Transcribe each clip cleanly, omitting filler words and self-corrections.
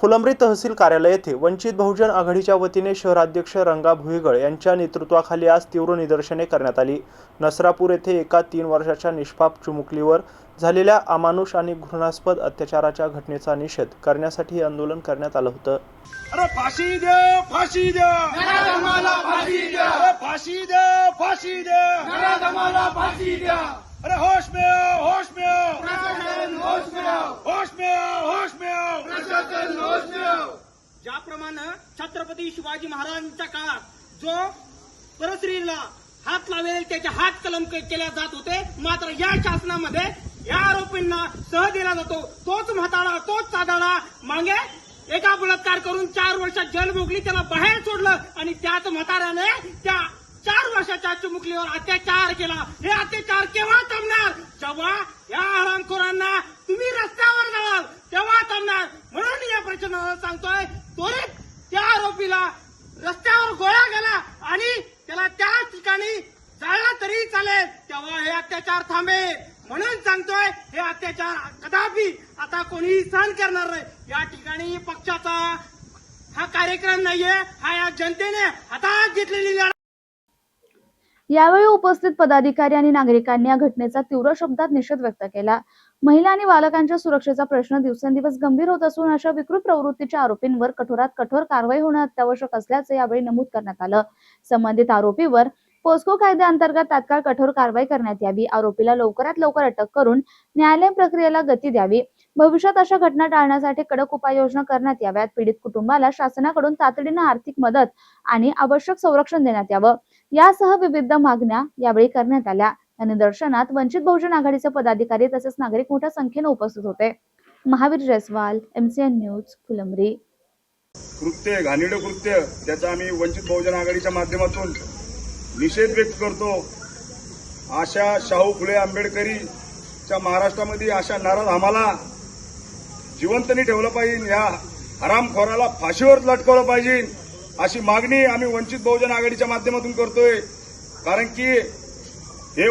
फुलंब्री तहसील कार्यालय येथे वंचित बहुजन आघाडीच्या वतीने शहराध्यक्ष रंगा भुईगळ यांच्या नेतृत्वाखाली आज तीव्र निदर्शने करण्यात आली। नसरापूर येथे एका 3 वर्षाच्या निष्पाप चिमुकलीवर झालेल्या अमानुष आणि घृणास्पद अत्याचाराच्या घटनेचा निषेध करण्यासाठी आंदोलन करण्यात आलं होतं। अरे फाशी दे, फाशी दे, नराधमाला फाशी द्या, अरे फाशी दे, फाशी दे, नराधमाला फाशी द्या, अरे होश में आओ, होश में आओ, प्रशासन होश में आओ, होश में आओ, होश में आओ। प्रशासन होश में आओ। ज्याप्रमाणे छत्रपती शिवाजी महाराजांच्या काळात जो परस्त्रीला हात लावेल त्याचे हात कलम केल्या जात होते, मात्र या शासनामध्ये या आरोपींना सह दिला जातो। तोच म्हातारा, तोच चादाडा मागे एका बलात्कार करून 4 वर्षात जेल भोगली, त्याला बाहेर सोडलं आणि त्याच म्हाताऱ्याने त्या 4 वर्षाच्या चिमुकलीवर अत्याचार केला। हे अत्याचार केव्हा थांबणार? जेव्हा या हरामखोरांना तुम्ही रस्त्यावर जाणार तेव्हा थांबणार। म्हणून या प्रश्नाला सांगतोय, त्वरित त्या आरोपीला रस्त्यावर गोळ्या घाला आणि त्याला त्याच ठिकाणी जाळला तरी चालेल, तेव्हा हे अत्याचार थांबेल। म्हणून सांगतोय, हे अत्याचार कदापि आता कोणीही सहन करणार नाही। या ठिकाणी पक्षाचा हा कार्यक्रम नाहीये, हा या जनतेने हातात घेतलेली लढाई। यावेळी उपस्थित पदाधिकारी आणि नागरिकांनी या घटनेचा तीव्र शब्दात निषेध व्यक्त केला। महिला आणि बालकांच्या सुरक्षेचा प्रश्न दिवसेंदिवस गंभीर होत असून अशा विकृत प्रवृत्तीच्या आरोपींवर कठोरात कठोर कारवाई होणं अत्यावश्यक असल्याचे यावेळी नमूद करण्यात आलं। संबंधित आरोपीवर पोस्को कायद्याअंतर्गत तात्काळ कठोर कारवाई करण्यात यावी, आरोपीला लवकरात लवकर अटक करून न्यायालयीन प्रक्रियेला गती द्यावी, भविष्यात अशा घटना टाळण्यासाठी कडक उपाययोजना करण्यात याव्यात, पीडित कुटुंबाला शासनाकडून तातडीने आर्थिक मदत आणि आवश्यक संरक्षण देण्यात यावं, यासह विविध मागण्या यावेळी करण्यात आल्या। या निदर्शनात वंचित बहुजन आघाडीचे पदाधिकारी तसेच नागरिक मोठ्या संख्येने उपस्थित होते। Mahavir Jaiswal, MCN news, Phulambri. कृत्य, घाणेरडे कृत्य, त्याचा आम्ही वंचित बहुजन आघाडीच्या माध्यमातून निषेध व्यक्त करतो। अशा शाहू फुले आंबेडकरीच्या महाराष्ट्रामध्ये अशा नराधमाला जिवंत नाही ठेवलं पाहिजे, या हरामखोराला फाशीवर लटकवलं पाहिजे, अशी मागणी आम्ही वंचित बहुजन आघाडीच्या माध्यमातून करतोय। कारण की हे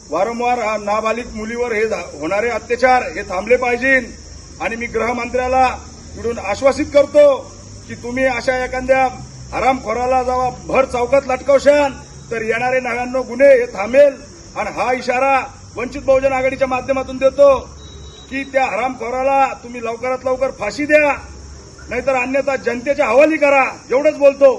वारंवार नाबालिग मुलीवर हे होणारे अत्याचार हे थांबले पाहिजे। आणि मी गृहमंत्र्याला इकडून आश्वासित करतो की तुम्ही अशा एखाद्या हरामखोराला जेव्हा भर चौकात लटकवशाल तर येणारे 99 गुन्हे हे थांबेल। आणि हा इशारा वंचित बहुजन आघाडीच्या माध्यमातून देतो की त्या हरामखोराला तुम्ही लवकरात लवकर फाशी द्या, नाहीतर अन्यथा जनतेच्या हवाली करा, एवढंच बोलतो।